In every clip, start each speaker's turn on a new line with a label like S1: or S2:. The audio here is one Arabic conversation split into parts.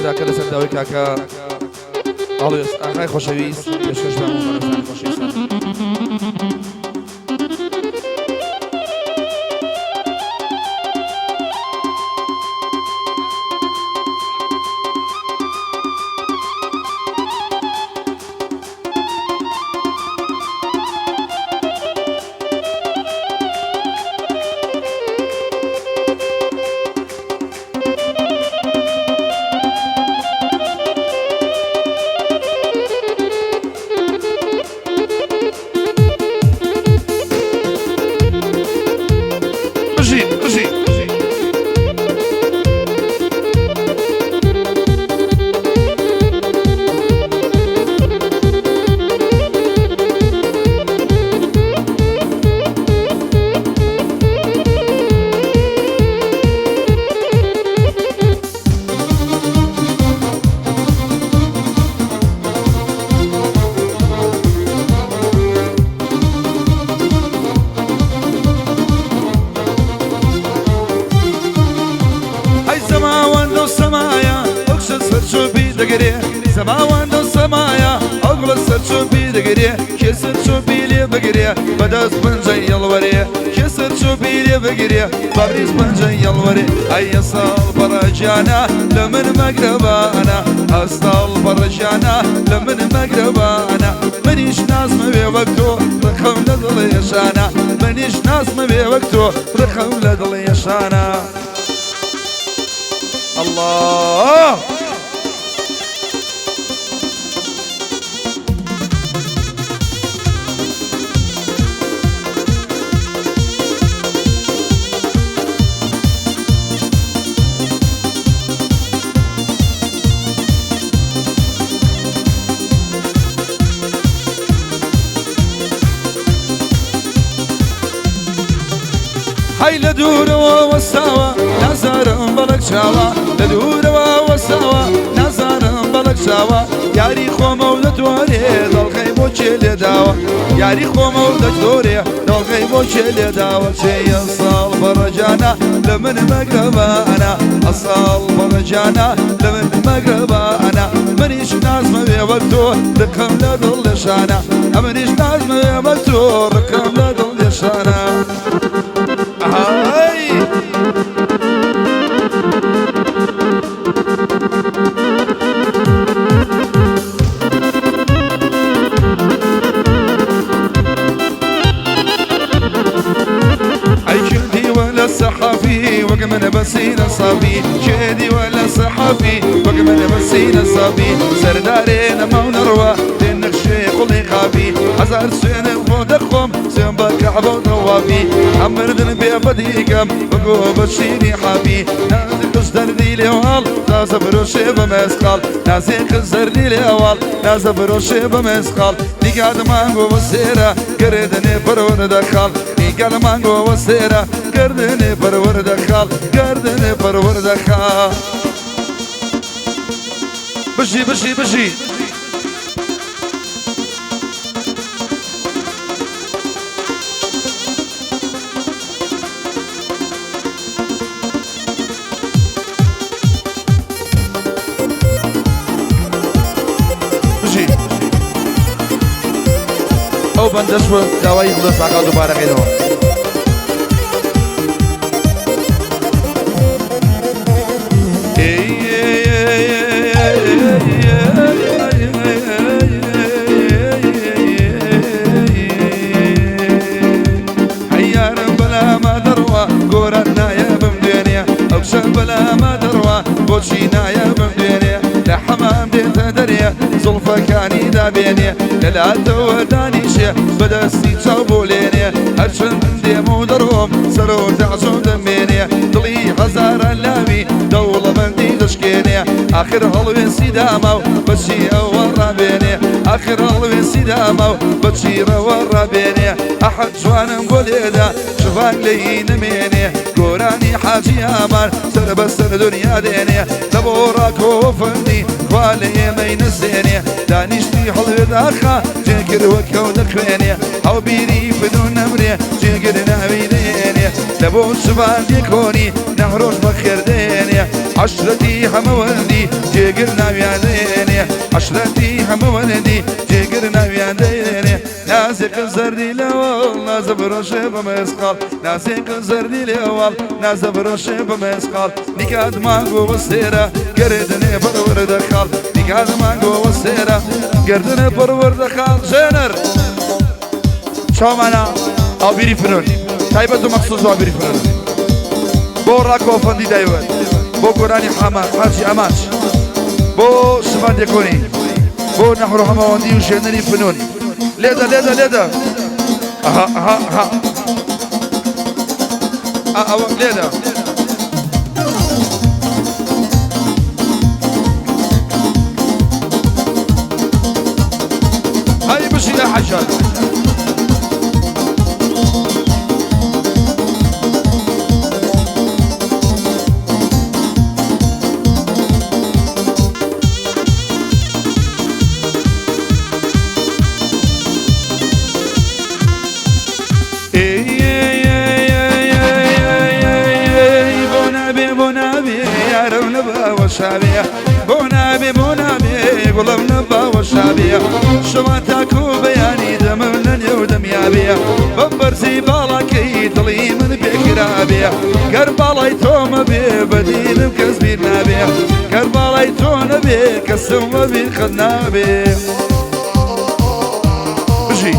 S1: براکە لەسەر داوای کاکە ئاڵوێس ئاغای خۆشەویست پێشکەش بە هەموو بەڕێزانی خۆشەویستان.
S2: زمان دو سمايا أقل السرشو بيدقري كسر شو بيلي بقري بدأت بنجي يلوري كسر شو بيلي بقري بابريز بنجي يلوري أي صال برجانا لمن مقربانا أصال برجانا لمن مقربانا منيش ناس ما بيوقتو رقم لدلي يشانا منيش ناس ما بيوقتو رقم لدلي يشانا الله هاي لدورة وساوى نزار بلك شاوى لدورة وساوى نزار بلك شاوى ياري خو مولد وري دل غيبو تشيل داوى ياري خو مولد وري دل غيبو تشيل داوى شي صال برجانا لمن مقربانا أصال برجانا لمن مقربانا منيش ناس ما بيوقتو رقم لدل شانا منيش ناس ما بيوقتو رقم لدل شانا هاي أي جدي ولا صحفي وقمنا بسينا صبي جدي ولا صحفي وقمنا بسينا صبي سردارينا ما ونروى لنخشي قولي خابي هزار سنة ودقهم سنبك عبود نوابي عمردن بيبديقم بقو بشيني حابي نازي قصدر دي ليوال نازي بروشي بمسقال نازي قصدر دي ليوال نازي بروشي بمسقال نيقاد مانگو وسيرا قردني برور دخال نيقاد مانگو وسيرا قردني برور دخال قردني برور دخال بشي بشي بشي أو بندشوا دواي خلص عقاد دوباره غيره حيانا بلا ما دروا قورنا يا بمدنيا أبشر بلا ما دروا بوشينا يا بمدنيا لحمام ديت دريا زلفة كاني دابيني للعدو دانيشي بدستي تشابوليني هرشن ديمو دروم سرو تعزو دميني دلي غزار اللامي دولة بندي تشكيني آخر هلوين سيدامو بشي ورابيني آخر هلوين سيدامو بشي ورابيني أحد جوان بوليدا شفان لي نميني قوراني حاجي أمار سر بسر دنيا ديني لبوراك وفني والي مين الزيني دانيشتي حلو داخا جيكر وكو دخويني أو بيري بدون نمري جيكر نابي ديني لبو شبان يكوني نهرون بخير ديني عشرتي هم ولدي تقرنا بيديني عشرتي هم ولدي تقرنا بيديني ناسك الزردي لوال نازب روشي بمسقال ناسك الزردي لوال نازب روشي بمسقال نكاد مانغو والسيرة قردني برور دخال نكاد مانغو والسيرة قردني برور دخال جنر شو معنا او بيري فنون تايبتو مخصوص او بيري فنون بو راكو فندي دايوان بو قراني حاجي اماش بو شبان ديكوني بو نحرو هما واندي وشينري فنون ليدا ليدا ليدا اها اها اها اه ليدا هاي بشي يا حجاج وشابيه بونابي بونابي قلب نبا وشابيه شماتاكو بياني دم من يودم يابيه ببرزي بالاكي طلي من بكرابيه كربالاي توم بي بديل بكسبي نابيه كربالاي تون بي كسم بي خدنابي بجي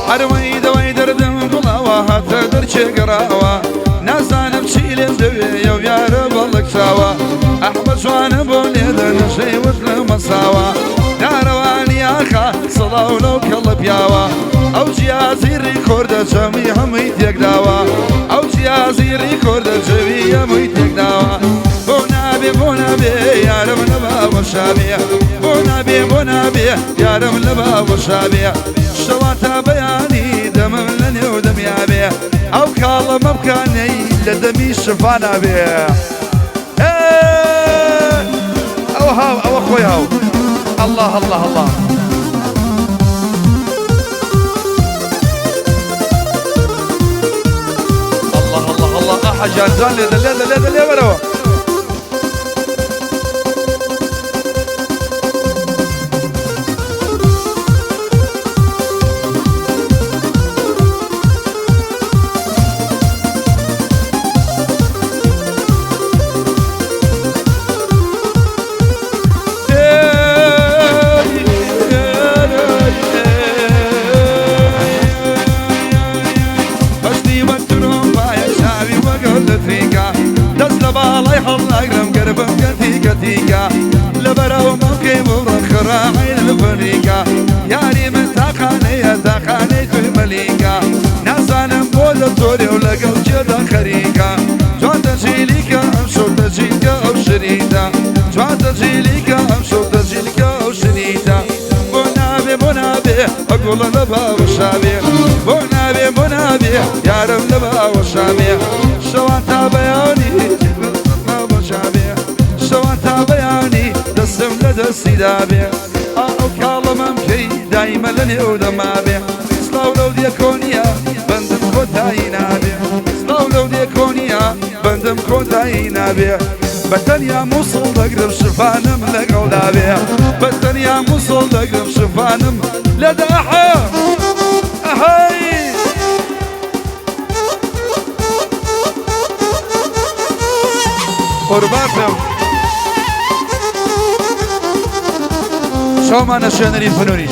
S2: حروي دوي دردم قلاوة هاتا درشي قراوة نازانم شيلين دوي يو يا رب الله كساوة أحمد شوان بوليدا نشي وزل مساوة نارواني آخا صلاو لو كل بياوة أو جيازي ريكورد جميع هميت يقداوة أو جيازي ريكورد جميع هميت يقداوة بونابي بونابي يا رب نبا وشابيه بونابي بونابي يا رب نبا وشابيه شواتا بياني دم لني ودم يابيه او كالله مبكاني لدمي شفانا بيه او هاو او اخوي هاو الله الله الله الله الله الله حاجات زان ليدا ليدا ليدا ليدا لبراو موكي مبرخرا عين الفريقة ياري من تاقاني تاقاني كل مليقة نازانا بولا توري ولقل جدا خريقة جوان تجيليكا امشو تجيلكا او شريطة جوان تجيليكا امشو تجيلكا او شريطة بونابي بونابي اقول لبا وشابي بونابي بونابي يا رب لبا وشابي شوان تابيوني شوان بياني دسم لدسي دابي او كالمم كي دايما لني ودمابي سلاو لو ديكونيا بندم كوتاي نابي سلاو لو ديكونيا بندم كوتاي نابي بتنيا موصل دقرب شفانم لقودابي بتنيا موصل دقرب شفانم لداحا اهي قرباتهم شو معنا شنري الفنوني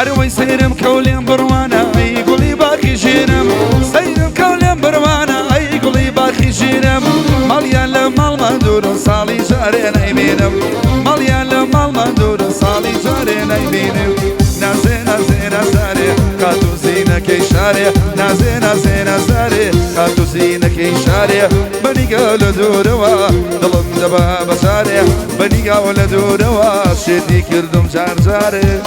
S2: أروي سيرم كولين بروانا أي قولي باقي جيرم سيرم كولين بروانا أي قولي باقي جيرم مليان لمال مدور صالي جارين أيمينم مليان لمال مدور صالي جارين أيمينم شاري نازي نازي نازاري خاتو زينك شاري بني قول دوروا ظلم دبا بساري بني قول دوروا شدي كردم جار جاري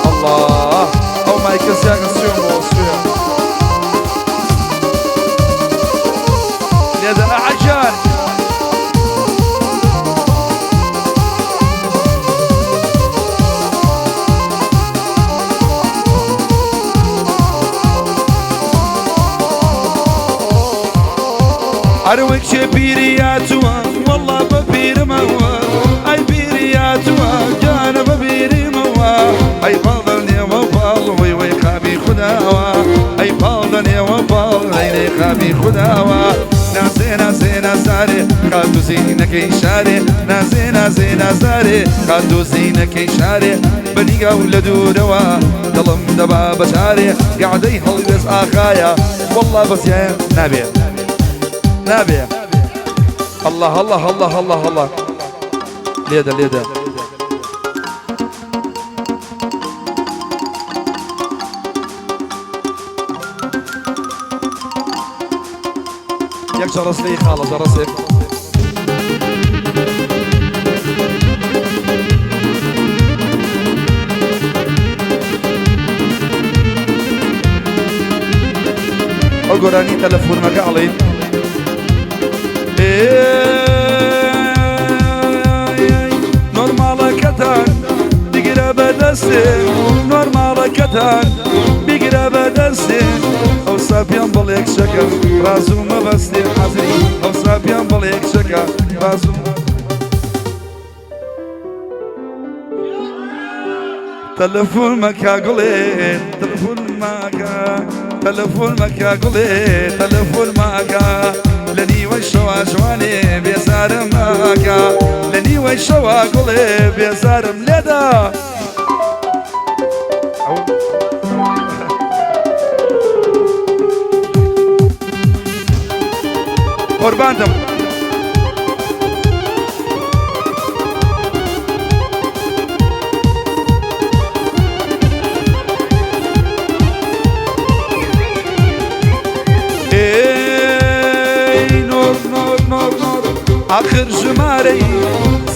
S2: الله او ما يكسي اغسيوم وصيوم لذا عجان أروك شبيرياتوا والله ببير موا أي بيرياتوا جانا ببير موا أي فضل يا وفضل وي وي خابي خداوا أي فضل يا وفضل ليلي خابي خداوا نازي نازي نازاري خاتو زينك شاري نازي نازي نازاري خاتو زينك شاري بني قولدو دوا ظلم دبا بشاري قاعد يهلبس آخايا والله بس يا نبي نبي الله الله الله الله الله ليدا ليدا ياك جرس لي خالص جرسك اقراني تلفون مقالي نورمال كتان بقرب دستي نورمال كتان بقرب دستي او سابيان بليك شكا رازو ما بستي حزري او سابيان بليك شكا رازو تلفون مكا قولي تلفون مكا تلفون مكا قولي تلفون مكا لني وشوا جواني بيزار مكا لني وشوا قولي بيزار مليدا قربانتم آخر جماري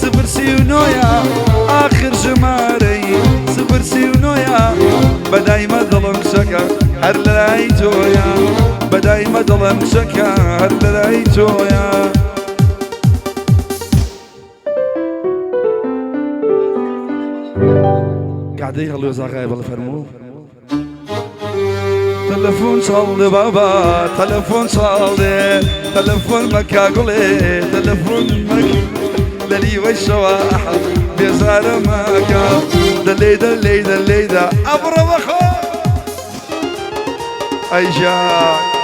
S2: صفر سيونويا آخر جماري صفر سيونويا بداي ما ظلم شكا هر لرايتويا بداي ما ظلم شكا هر لرايتويا قاعد يغلو زغاي بالفرمو تلفون çaldı baba, telefon çaldı, telefon mekagule, telefon mek, ve şavaha, bezara meka, deleyda leyda leyda, abra bakha, ayşa.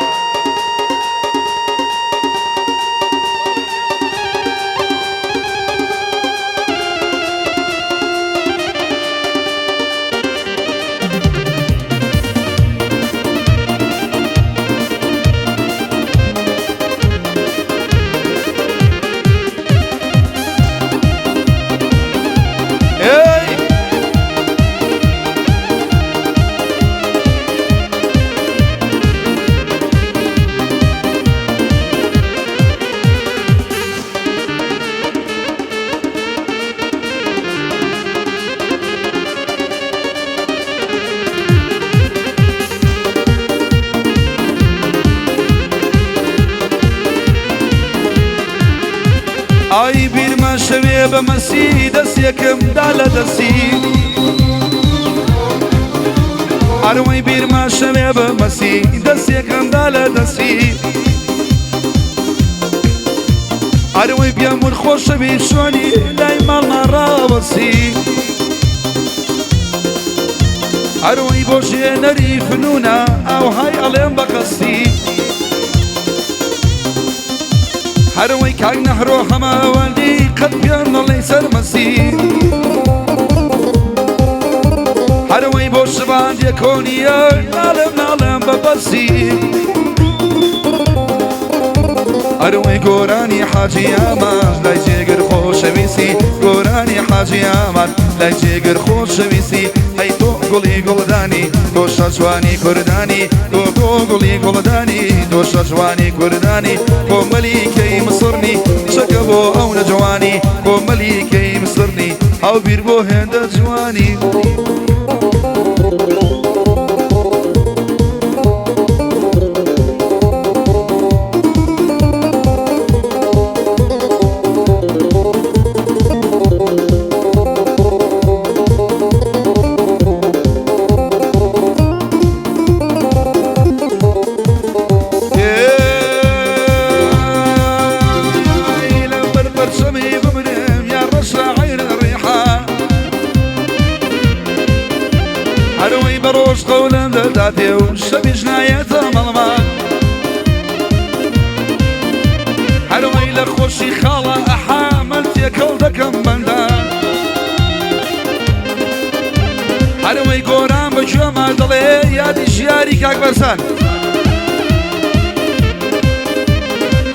S2: Ay bir maşeviye bemesi des yakım dala desi Arvay bir maşeviye bemesi des yakım dala desi Arvay bir amur خوش bir şoni daiman narabasi Arvay boşye nari fnuna au hay alem bakasi هروي كاك نهرو حما والدي قد بيان الله يسر مسير هروي بوش باند يكونيا نالم نالم ببسير هەروەی گۆرانی حاجی ئامان لای جێگر خۆشەویستی گۆرانی حاجی ئامان لای جێگر خۆشەویستی هەی تۆ گوڵی گوڵدانی تۆ شەجوانی کوردانی تۆ گوڵی گوڵدانی تۆ شەجوانی کوردانی کۆمەلیکەی مسڕنی شەکە بۆ ئەو نەجوانی کۆمەلیکەی مسڕنی هاوبیر بۆ هێندە جوانی هەروەی بەڕۆژ قەولم دەداتێ و شەویش نایەتە مەڵمان هەروەی لە خۆشی خاڵە ئەحامەل تێکەڵ دەکەم بەندان هەروەی گۆران بە گوێما دەڵێ یادی ژیاری کاک بەرسان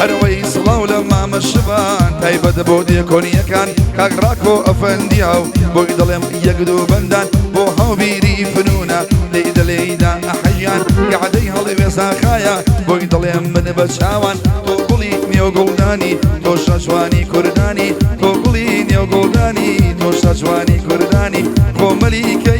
S2: هەروەی سڵاو لە مامە شبان تایبەتە بۆ دێکۆنیەکان کاک ڕاکۆ ئەفەندیا و بۆی دەڵێم یەک دوو بەندان بۆ هاوبیری فنونە لێی دەلێیدا ئەحەیان یعدەی هەڵی وێساخایە بۆی دەڵێم من بە چاوان تۆ گوڵی نێوگوڵدانی تۆ شەجوانی کوردانی تۆ گوڵی نێوگوڵدانی تۆ شەجوانی کوردانی کۆمەلیکەی